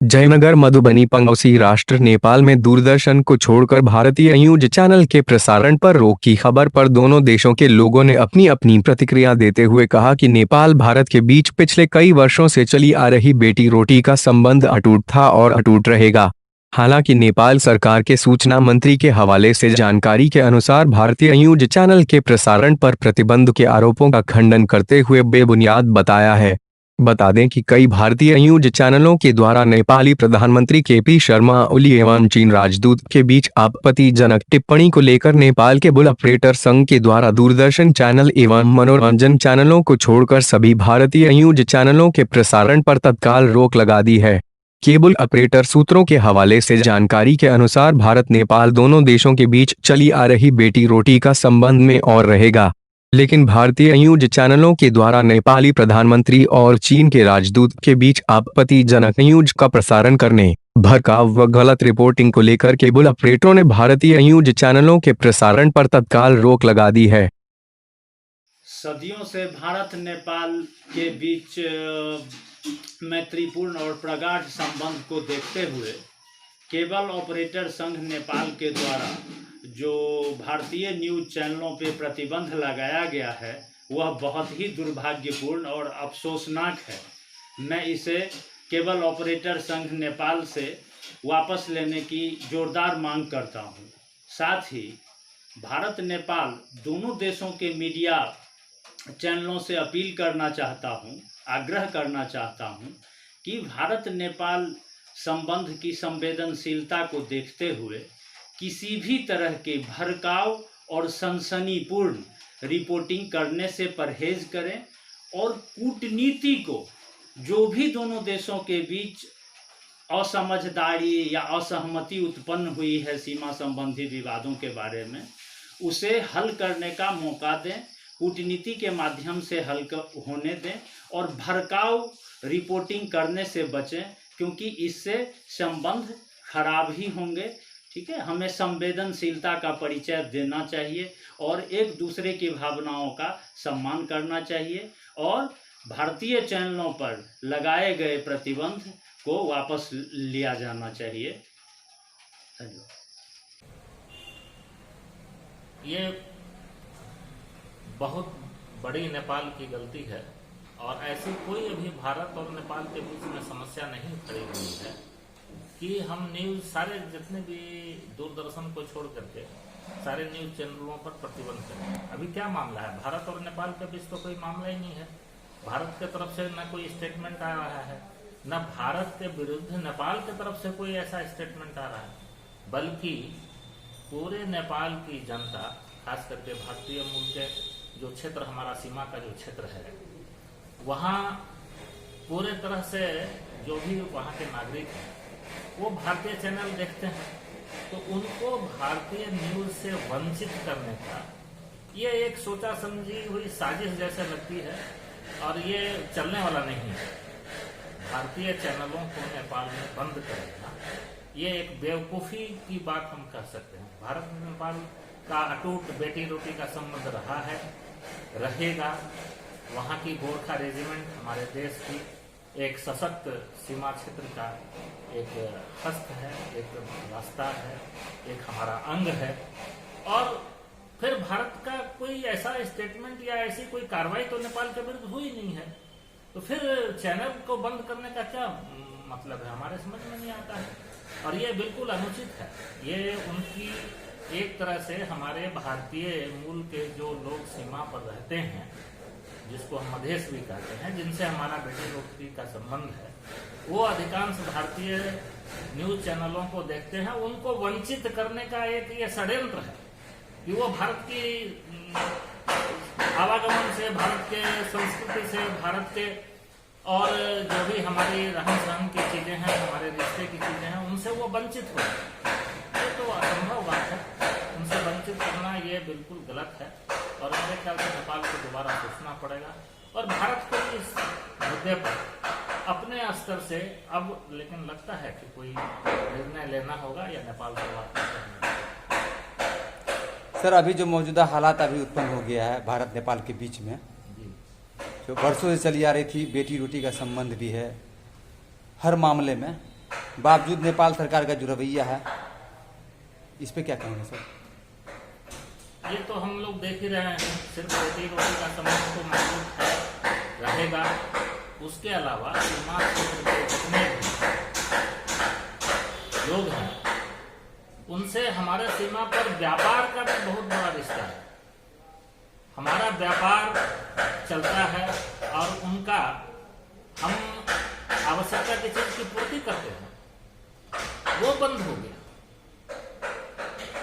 जयनगर मधुबनी पड़ोसी राष्ट्र नेपाल में दूरदर्शन को छोड़कर भारतीय न्यूज चैनल के प्रसारण पर रोक की खबर पर दोनों देशों के लोगों ने अपनी अपनी प्रतिक्रिया देते हुए कहा कि नेपाल भारत के बीच पिछले कई वर्षों से चली आ रही बेटी रोटी का संबंध अटूट था और अटूट रहेगा। हालांकि नेपाल सरकार के सूचना मंत्री के हवाले से जानकारी के अनुसार भारतीय न्यूज चैनल के प्रसारण पर प्रतिबंध के आरोपों का खंडन करते हुए बेबुनियाद बताया है। बता दें कि कई भारतीय न्यूज चैनलों के द्वारा नेपाली प्रधानमंत्री केपी शर्मा ओली एवं चीन राजदूत के बीच आपत्तिजनक टिप्पणी को लेकर नेपाल केबल ऑपरेटर संघ के द्वारा दूरदर्शन चैनल एवं मनोरंजन चैनलों को छोड़कर सभी भारतीय न्यूज चैनलों के प्रसारण पर तत्काल रोक लगा दी है। केबल ऑपरेटर सूत्रों के हवाले से जानकारी के अनुसार भारत नेपाल दोनों देशों के बीच चली आ रही बेटी रोटी का संबंध में और रहेगा, लेकिन भारतीय न्यूज चैनलों के द्वारा नेपाली प्रधानमंत्री और चीन के राजदूत के बीच आपत्तिजनक न्यूज का प्रसारण करने, भड़काऊ व गलत रिपोर्टिंग को लेकर केबल ऑपरेटरों ने भारतीय न्यूज चैनलों के प्रसारण पर तत्काल रोक लगा दी है। सदियों से भारत नेपाल के बीच मैत्रीपूर्ण और प्रगाढ़ संबंध को देखते हुए केबल ऑपरेटर संघ नेपाल के द्वारा जो भारतीय न्यूज चैनलों पे प्रतिबंध लगाया गया है वह बहुत ही दुर्भाग्यपूर्ण और अफसोसनाक है। मैं इसे केबल ऑपरेटर संघ नेपाल से वापस लेने की जोरदार मांग करता हूं। साथ ही भारत नेपाल दोनों देशों के मीडिया चैनलों से अपील करना चाहता हूं, आग्रह करना चाहता हूं कि भारत नेपाल संबंध की संवेदनशीलता को देखते हुए किसी भी तरह के भड़काऊ और सनसनीपूर्ण रिपोर्टिंग करने से परहेज करें और कूटनीति को, जो भी दोनों देशों के बीच असमझदारी या असहमति उत्पन्न हुई है सीमा संबंधी विवादों के बारे में, उसे हल करने का मौका दें, कूटनीति के माध्यम से हल होने दें और भड़काऊ रिपोर्टिंग करने से बचें, क्योंकि इससे संबंध खराब ही होंगे। ठीक है, हमें संवेदनशीलता का परिचय देना चाहिए और एक दूसरे की भावनाओं का सम्मान करना चाहिए और भारतीय चैनलों पर लगाए गए प्रतिबंध को वापस लिया जाना चाहिए। धन्यवाद। ये बहुत बड़ी नेपाल की गलती है और ऐसी कोई अभी भारत और नेपाल के बीच में समस्या नहीं खड़ी हुई है कि हम न्यूज़ सारे जितने भी दूरदर्शन को छोड़ करके सारे न्यूज़ चैनलों पर प्रतिबंध करें। अभी क्या मामला है? भारत और नेपाल के बीच तो कोई मामला ही नहीं है। भारत की तरफ से न कोई स्टेटमेंट आ रहा है, न भारत के विरुद्ध नेपाल की तरफ से कोई ऐसा स्टेटमेंट आ रहा है, बल्कि पूरे नेपाल की जनता, खास करके भारतीय मूल के जो क्षेत्र, हमारा सीमा का जो क्षेत्र है, वहाँ पूरे तरह से जो भी वहाँ के नागरिक हैं वो भारतीय चैनल देखते हैं, तो उनको भारतीय न्यूज़ से वंचित करने का ये एक सोचा समझी हुई साजिश जैसे लगती है और ये चलने वाला नहीं है। भारतीय चैनलों को नेपाल में बंद करना ये एक बेवकूफ़ी की बात हम कह सकते हैं। भारत नेपाल का अटूट बेटी रोटी का संबंध रहा है, रहेगा। वहाँ की गोरखा रेजिमेंट हमारे देश की एक सशक्त सीमा क्षेत्र का एक हस्त है, एक रास्ता है, एक हमारा अंग है। और फिर भारत का कोई ऐसा स्टेटमेंट या ऐसी कोई कार्रवाई तो नेपाल के विरुद्ध हुई नहीं है, तो फिर चैनल को बंद करने का क्या मतलब है, हमारे समझ में नहीं आता है। और ये बिल्कुल अनुचित है। ये उनकी एक तरह से हमारे भारतीय मूल के जो लोग सीमा पर रहते हैं, जिसको हम मधेश भी कहते हैं, जिनसे हमारा बेटी रोटी का संबंध है, वो अधिकांश भारतीय न्यूज चैनलों को देखते हैं। उनको वंचित करने का एक ये षड्यंत्र है कि वो भारत की आवागमन से, भारत के संस्कृति से, भारत के और जो भी हमारी रहन सहन की चीजें हैं, हमारे रिश्ते की चीजें हैं, उनसे वो वंचित हो। ये तो असंभव बात है। उनसे वंचित करना ये बिल्कुल गलत है और मेरे ख्याल से नेपाल को दोबारा सोचना पड़ेगा और भारत को इस मुद्दे पर अपने स्तर से अब लेकिन लगता है कि कोई निर्णय लेना होगा या नेपाल से बात करना। सर, अभी जो मौजूदा हालात अभी उत्पन्न हो गया है भारत नेपाल के बीच में, जो वर्षों से चली आ रही थी, बेटी रोटी का संबंध भी है, हर मामले में बावजूद नेपाल सरकार का जो रवैया है इस पे क्या कहेंगे सर? ये तो हम लोग देख ही रहे हैं, सिर्फ रोटी का संबंध तो मौजूद है, रहेगा। उसके अलावा सीमा क्षेत्र के जितने भी लोग हैं उनसे हमारे सीमा पर व्यापार का भी बहुत बड़ा रिश्ता है। हमारा व्यापार चलता है और उनका हम आवश्यकता की चीज की पूर्ति करते हैं, वो बंद हो गया।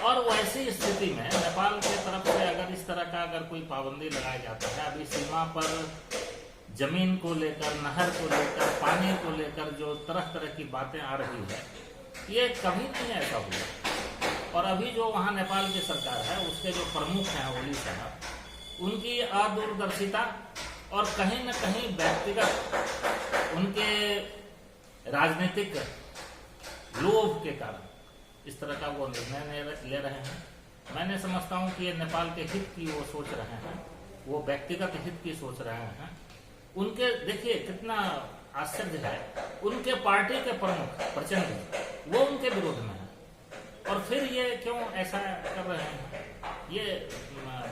और वैसी स्थिति में नेपाल के तरफ से अगर इस तरह का अगर कोई पाबंदी लगाया जाता है, अभी सीमा पर जमीन को लेकर, नहर को लेकर, पानी को लेकर जो तरह तरह की बातें आ रही है, ये कभी नहीं ऐसा हुआ। और अभी जो वहाँ नेपाल की सरकार है उसके जो प्रमुख हैं ओली साहब, उनकी अदूरदर्शिता और कहीं न कहीं व्यक्तिगत उनके राजनीतिक लोभ के कारण इस तरह का वो निर्णय ले रहे हैं। मैंने समझता हूं कि ये नेपाल के हित की वो सोच रहे हैं, वो व्यक्तिगत हित की सोच रहे हैं। उनके देखिए कितना आश्चर्य है, उनके पार्टी के प्रमुख प्रचंड वो उनके विरोध में है, और फिर ये क्यों ऐसा कर रहे हैं? ये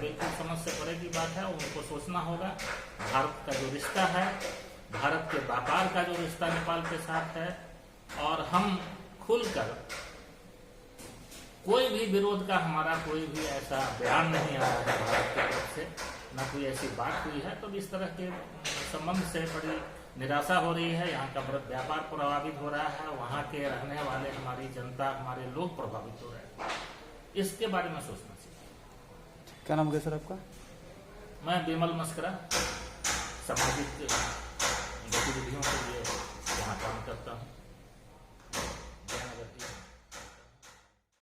बिल्कुल समझ से परे की बात है। उनको सोचना होगा भारत का जो रिश्ता है, भारत के व्यापार का जो रिश्ता नेपाल के साथ है, और हम खुलकर कोई भी विरोध का हमारा कोई भी ऐसा बयान नहीं आया है भारत की तरफ से, न कोई ऐसी बात हुई है। तो इस तरह के संबंध से बड़ी निराशा हो रही है। यहाँ का व्यापार प्रभावित हो रहा है, वहाँ के रहने वाले हमारी जनता, हमारे लोग प्रभावित हो रहे हैं। इसके बारे में सोचना चाहिए। क्या नाम है सर आपका? मैं विमल मस्करा, सामाजिक